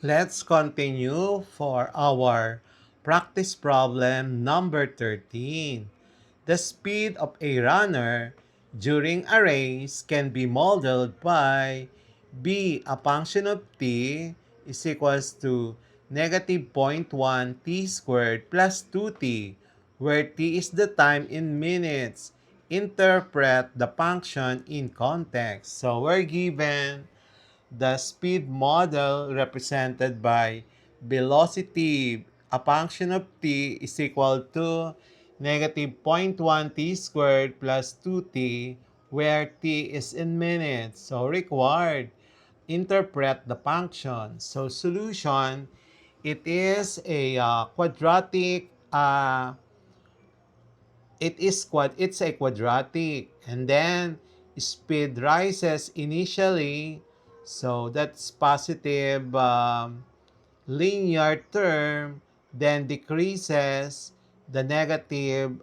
Let's continue for our practice problem number 13. The speed of a runner during a race can be modeled by b. A function of t is equals to negative zero point 0.1 t squared plus 2t, where t is the time in minutes. Interpret the function in context. So we're given the speed model represented by velocity, a function of t is equal to negative zero point 0.1 t squared plus 2t, where t is in minutes. So required, interpret the function. So solution, it is a quadratic it's a quadratic, and then speed rises initially, so that's positive linear term, then decreases the negative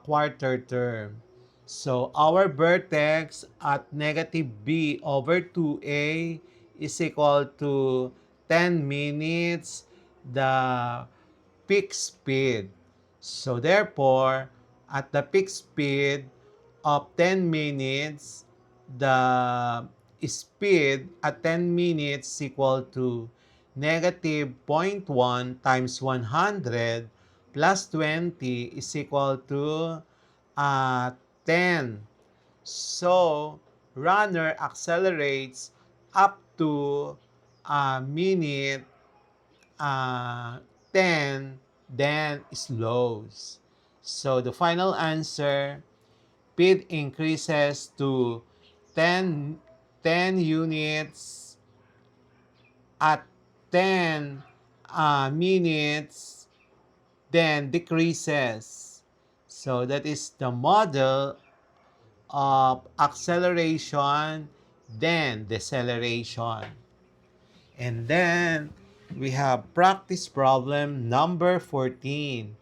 quarter term. So our vertex at negative b over 2a is equal to 10 minutes the peak speed. So therefore, at the peak speed of 10 minutes, the speed at 10 minutes is equal to negative zero point 0.1 times 100 plus 20 is equal to 10. So, runner accelerates up to a minute uh, 10, then slows. So the final answer, speed increases to 10, 10 units at 10 minutes, then decreases. So that is the model of acceleration, then deceleration. And then we have practice problem number 14.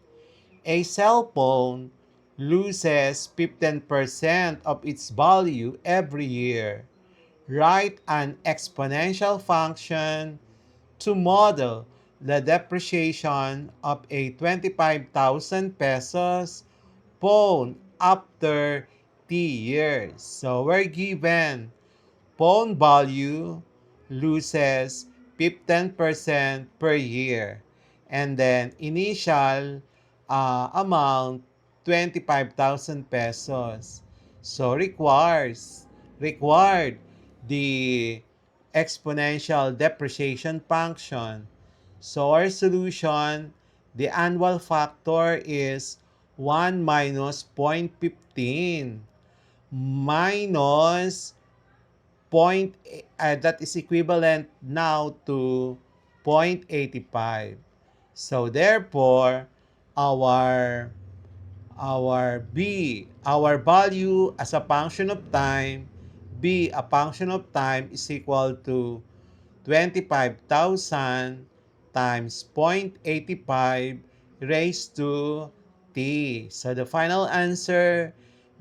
A cell phone loses 15% of its value every year. Write an exponential function to model the depreciation of a 25,000 pesos phone after T years. So we're given phone value loses 15% per year. And then initial amount 25,000 pesos. So required the exponential depreciation function. So our solution, the annual factor is 1 minus 0.15 minus that is equivalent now to 0.85. So therefore, our our value as a function of time, b a function of time is equal to 25,000 times 0.85 raised to t. So the final answer,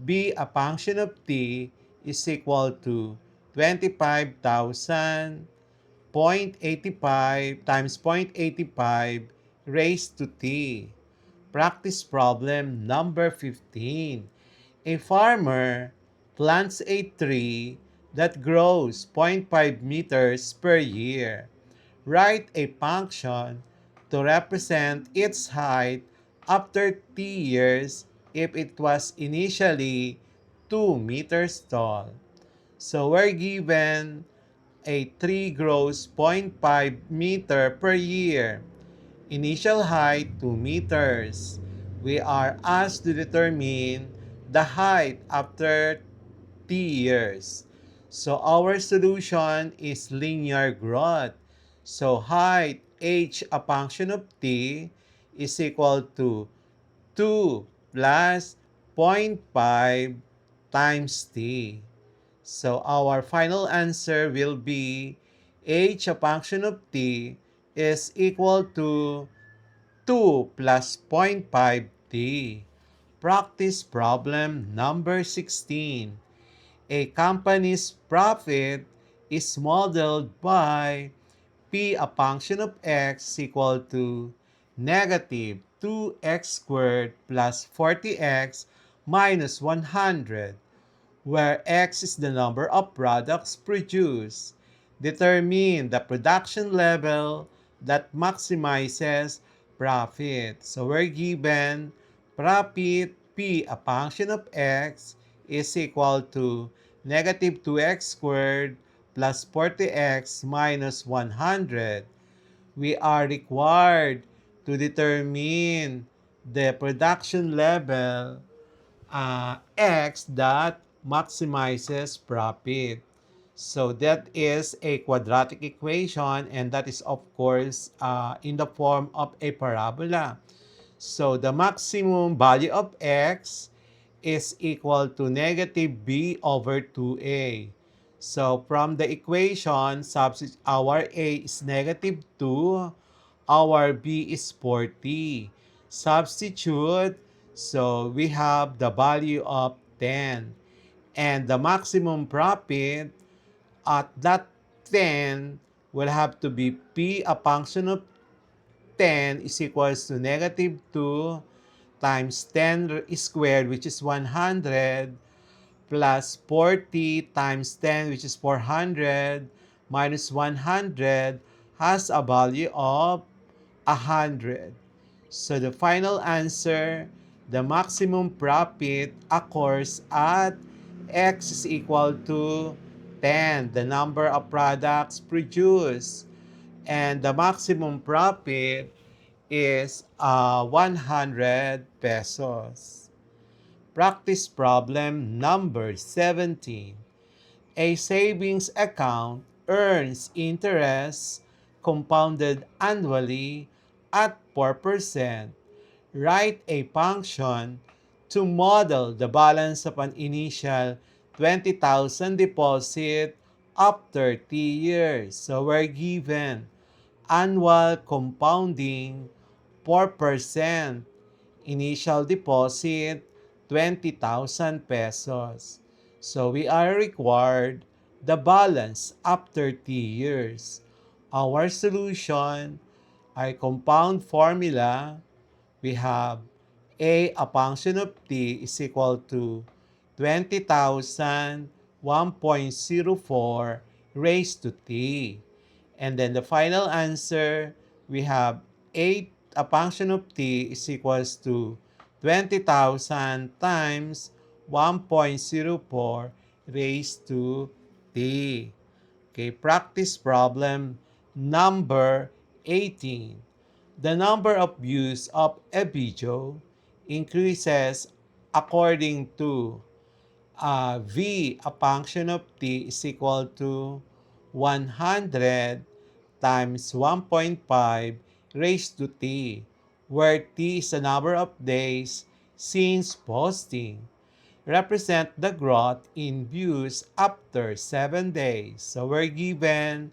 b a function of t is equal to 25,000 0.85 times 0.85 raised to t. Practice problem number 15. A farmer plants a tree that grows zero point 0.5 meters per year. Write a function to represent its height after t years if it was initially 2 meters tall. So we're given a tree grows zero point 0.5 meter per year. Initial height 2 meters. We are asked to determine the height after t years. So our solution is linear growth. So height h a function of t is equal to 2 plus zero point 0.5 times t. So our final answer will be h, a function of t, is equal to 2 plus zero point 0.5 t. Practice problem number 16. A company's profit is modeled by P a function of x is equal to negative 2x squared plus 40x minus 100, where x is the number of products produced. Determine the production level that maximizes profit. So we're given profit P, a function of x, is equal to negative 2x squared plus 40x minus 100. We are required to determine the production level x that maximizes profit. So that is a quadratic equation, and that is of course in the form of a parabola. So the maximum value of x is equal to negative b over 2a. So from the equation, our a is negative 2, our b is 40. Substitute, so we have the value of 10. And the maximum profit at that 10 will have to be p, a function of 10 is equals to negative 2 times 10 squared, which is 100, plus 40 times 10, which is 400, minus 100 has a value of 100. So the final answer, the maximum profit occurs at x is equal to 10, the number of products produced. And the maximum profit is 100 pesos. Practice problem number 17. A savings account earns interest compounded annually at 4%. Write a function to model the balance of an initial 20,000 deposit after 30 years. So we're given annual compounding 4%, initial deposit 20,000 pesos. So we are required the balance after 30 years. Our solution, our compound formula, we have a function of t is equal to 20,000 1.04 raised to t. And then the final answer, we have 8, a function of t is equals to 20,000 times 1.04 raised to t. Okay, practice problem number 18. The number of views of a video increases according to v, a function of t, is equal to 100 times 1.5 raised to t, where t is the number of days since posting. Represent the growth in views after 7 days. So we're given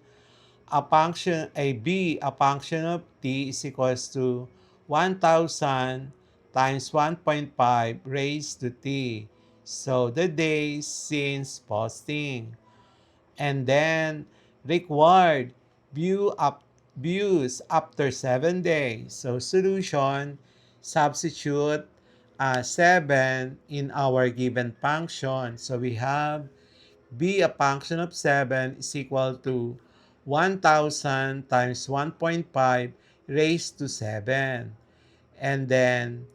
a function of t is equals to 1,000 times 1.5 raised to t. So the days since posting. And then required views after 7 days. So solution, substitute 7 in our given function. So we have b, a function of 7, is equal to 1,000 times 1.5 raised to 7. And then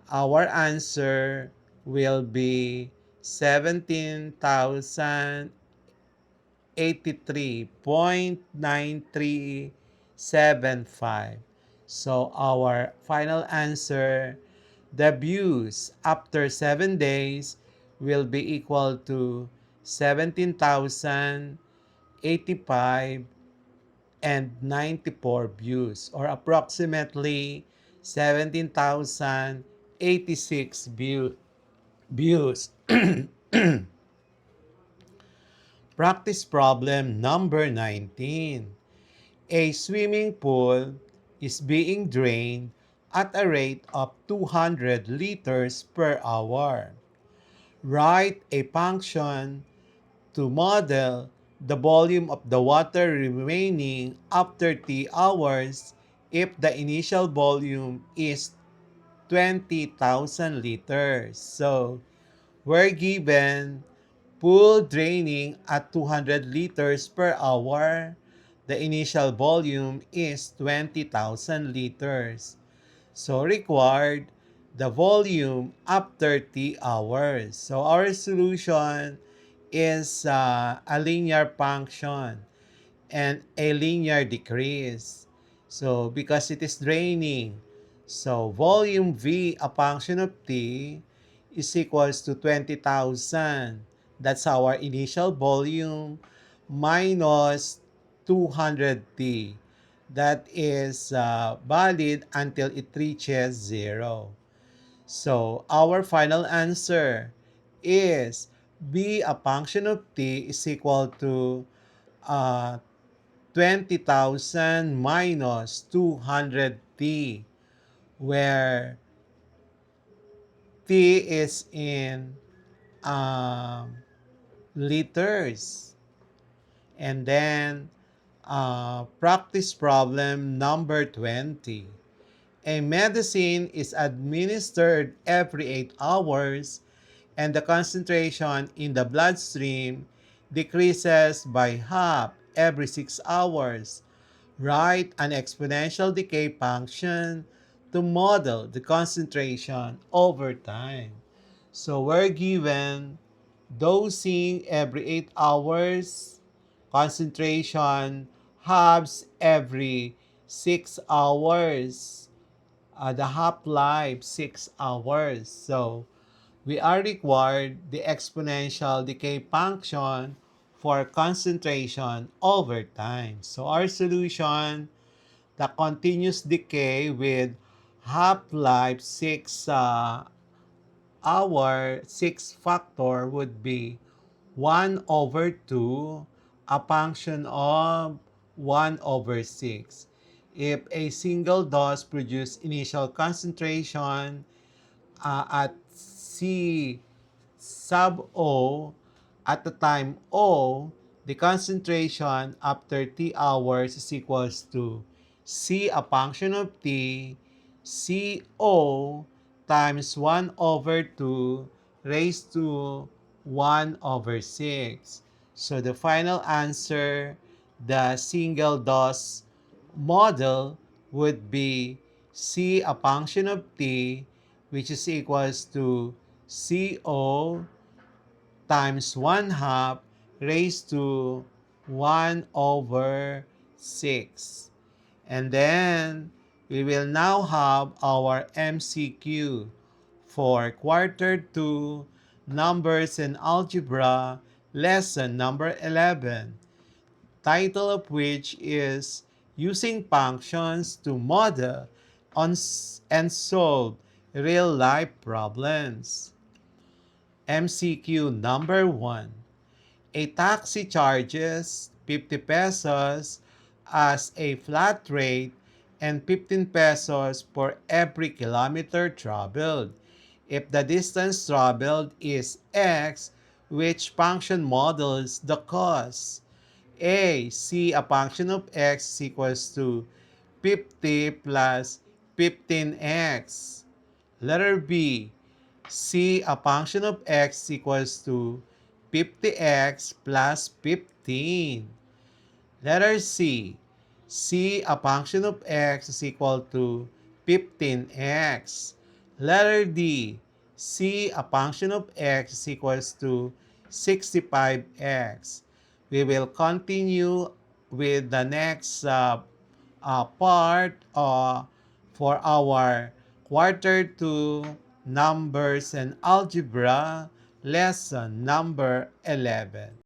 our answer will be 17,083.9375. So our final answer, the views after 7 days will be equal to 17,085 and 94 views, or approximately 17,086 views. Practice problem number 19. A swimming pool is being drained at a rate of 200 liters per hour. Write a function to model the volume of the water remaining after T hours if the initial volume is 20,000 liters. So, we're given pool draining at 200 liters per hour. The initial volume is 20,000 liters. So required the volume after T hours. So our solution is a linear function and a linear decrease. So because it is draining, so volume V, a function of T, is equals to 20,000. That's our initial volume minus 200T. That is valid until it reaches 0. So our final answer is B, a function of T, is equal to uh, 20,000 minus 200T, where T is in um, liters. And then practice problem number 20. A medicine is administered every 8 hours and the concentration in the bloodstream decreases by half every 6 hours. Write an exponential decay function to model the concentration over time. So we're given dosing every 8 hours, concentration halves every 6 hours, the half-life 6 hours. So we are required the exponential decay function for concentration over time. So our solution, the continuous decay with half-life 6 hour 6 factor would be 1 over 2, a function of 1 over 6. If a single dose produces initial concentration at C sub O at the time O, the concentration after T hours is equals to C, a function of T, CO times 1 over 2 raised to 1 over 6. So the final answer, the single dose model, would be C, a function of T, which is equals to CO times 1 half raised to 1 over 6. And then we will now have our MCQ for quarter 2, numbers and algebra, lesson number 11, title of which is Using Functions to Model and Solve Real-Life Problems. MCQ number 1. A taxi charges 50 pesos as a flat rate and 15 pesos for every kilometer traveled. If the distance traveled is x, which function models the cost? A. C, a function of x is equals to 50 plus 15x. Letter B. C, a function of x equals to 50x plus 15. Letter C. C, a function of x is equal to 15x. Letter D. C, a function of x is equals to 65x. We will continue with the next part for our quarter 2 numbers and algebra lesson number 11.